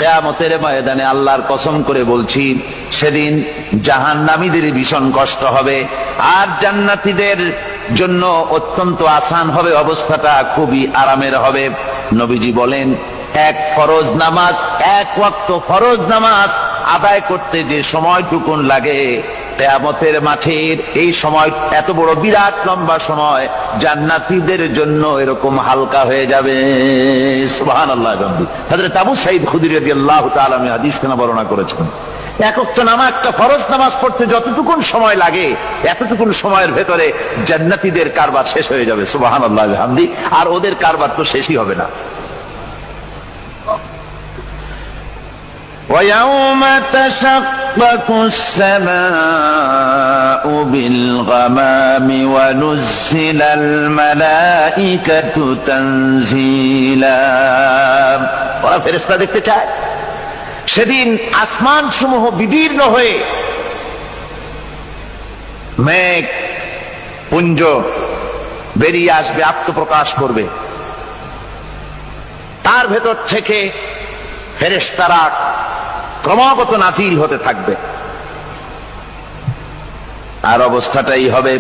কিয়ামতের ময়দানে আল্লাহর কসম করে বলছি, সেদিন জাহান্নামীদের ভীষণ কষ্ট হবে, আর জান্নাতীদের জন্য অত্যন্ত আসান হবে, অবস্থাটা খুবই আরামের হবে। নবীজি বলেন, এক ফরজ নামাজ, এক ওয়াক্ত ফরজ নামাজ আদায় করতে যে সময়টুকুন লাগে, কিয়ামতের মাঠের এই সময় এত বড় বিরাট লম্বা সময় জান্নাতীদের জন্য এরকম হালকা হয়ে যাবে। সুবহানাল্লাহ। হযরত আবু সাঈদ খুদরী রাদিয়াল্লাহু তাআলা হাদিস কেন বর্ণনা করেছেন, এক ওয়াক্ত নামাজ, একটা ফরজ নামাজ পড়তে যতটুকুন সময় লাগে, এতটুকুন সময়ের ভেতরে জান্নাতীদের কারবার শেষ হয়ে যাবে। সুবহানাল্লাহ বিহামদি। আর ওদের কারবার তো শেষই হবে না। وَيَوْمَ تَشَقَّقُ السَّمَاءُ بِالْغَمَامِ وَنُزِّلَ الْمَلَائِكَةُ تَنزِيلًا। ওরা ফেরেশতা দেখতে চায়। সেদিন আসমান সমূহ বিদীর্ণ হয়ে মেঘ পুঞ্জ বেরিয়ে আসবে, আত্মপ্রকাশ করবে। তার ভেতর থেকে ফেরেশতারা ক্রমাগত নাযিল হতে থাকবে। আর অবস্থাটাই হবে,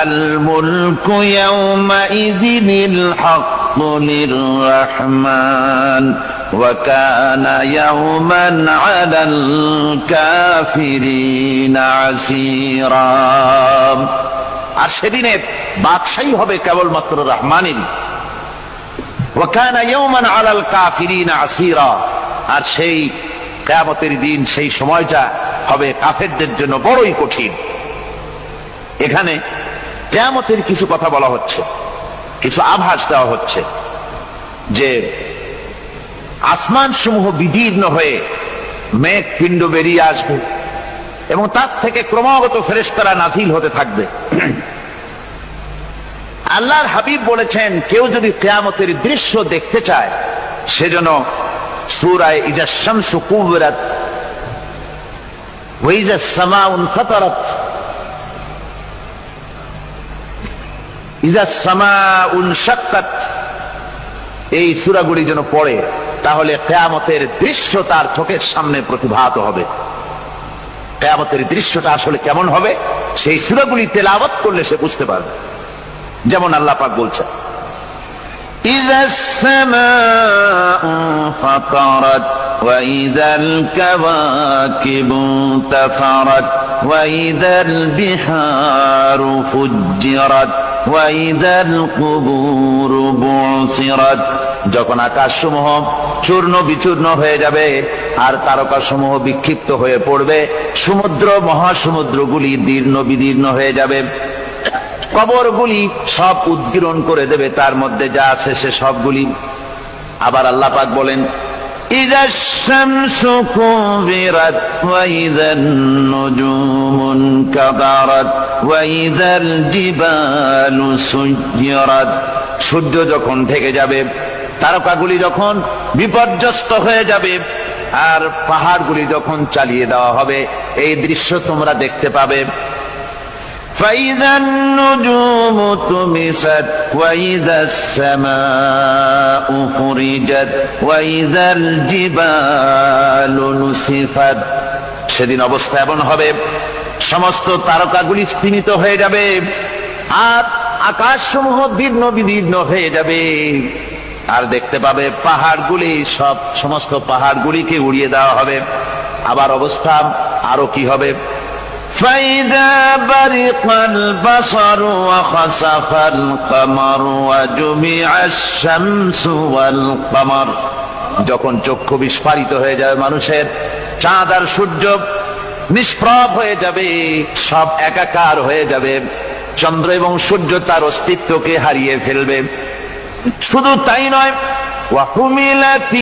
আল মুলকু ইয়াওমাইযিনিল হাক্কু লিররহমান ওয়া কানা ইয়াওমান আলাল কাফিরিনা আসীরা। আর সেদিনে বাদশাহী হবে কেবলমাত্র রহমানের। ওয়া কানা ইয়াওমান আলাল কাফিরিনা আসীরা। আর সেই কিয়ামতের দিন, সেই সময়টা হবে কাফেরদের জন্য বড়ই কঠিন। এখানে কিয়ামতের কিছু কথা বলা হচ্ছে, কিছু আভাস দেওয়া হচ্ছে যে আসমান সমূহ বিদীর্ণ হয়ে মেঘ পিণ্ড বেরিয়ে আসবে এবং তার থেকে ক্রমাগত ফেরেশতারা নাযিল হতে থাকবে। আল্লাহর হাবিব বলেছেন, কেউ যদি কিয়ামতের দৃশ্য দেখতে চায়, সেজন্য সূরা ইযা শামসু কুবিরাত ওয়া ইযা সামাউ ফাতারাত, ইযা সামাউ শাক্কাত, এই সূরাগুলি যেন পড়ে, তাহলে কিয়ামতের দৃশ্য তার চোখের সামনে প্রতিভাত হবে। কিয়ামতের দৃশ্যটা আসলে কেমন হবে, সেই সূরাগুলি তেলাওয়াত করলে সে বুঝতে পারবে। যেমন আল্লাহ পাক বলছেন, إذا السماء فطرت وإذا الكواكب انتثرت وإذا البحار فجرت وإذا القبور بعثرت। যখন আকাশসমূহ চূর্ণ বিচূর্ণ হয়ে যাবে আর তারকাসমূহ বিক্ষিপ্ত হয়ে পড়বে, সমুদ্র মহাসমুদ্রগুলি দীর্ণ বিদীর্ণ হয়ে যাবে, কবরগুলি সব উদ্গীরণ করে দেবে, তার মধ্যে যা আছে সে সবগুলি। আবার আল্লাহ পাক বলেন, ইযাশ শামসু কুবিরাত ওয়া ইযান নুজুমুন কাদারাত ওয়া ইযাল জিবালু সুয়্যিরাত। সূর্য যখন ঢেকে যাবে, তারকাগুলি যখন বিপর্যস্ত হয়ে যাবে, আর পাহাড়গুলি যখন চালিয়ে দেওয়া হবে, এই দৃশ্য তোমরা দেখতে পাবে। فإذا النجوم طمست وإذا السماء فرجت وإذا الجبال نسفت। সেদিন অবস্থা এমন হবে, সমস্ত তারকাগুলি স্তিমিত হয়ে যাবে আর আকাশসমূহ দীর্ণ বিদীর্ণ হয়ে যাবে। আর দেখতে পাবে পাহাড়গুলি, সমস্ত পাহাড়গুলিকে উড়িয়ে দেওয়া হবে। আবার অবস্থা আরো কি হবে, فإذا برق البصر وخسف القمر وجمع الشمس والقمر। যখন চক্ষু বিস্ফারিত হয়ে যাবে মানুষের, চাঁদ আর সূর্য নিষ্প্রভ হয়ে যাবে, সব একাকার হয়ে যাবে, চন্দ্র এবং সূর্য তার অস্তিত্বকে হারিয়ে ফেলবে। শুধু তাই নয়, ওয়া হুমিলাতি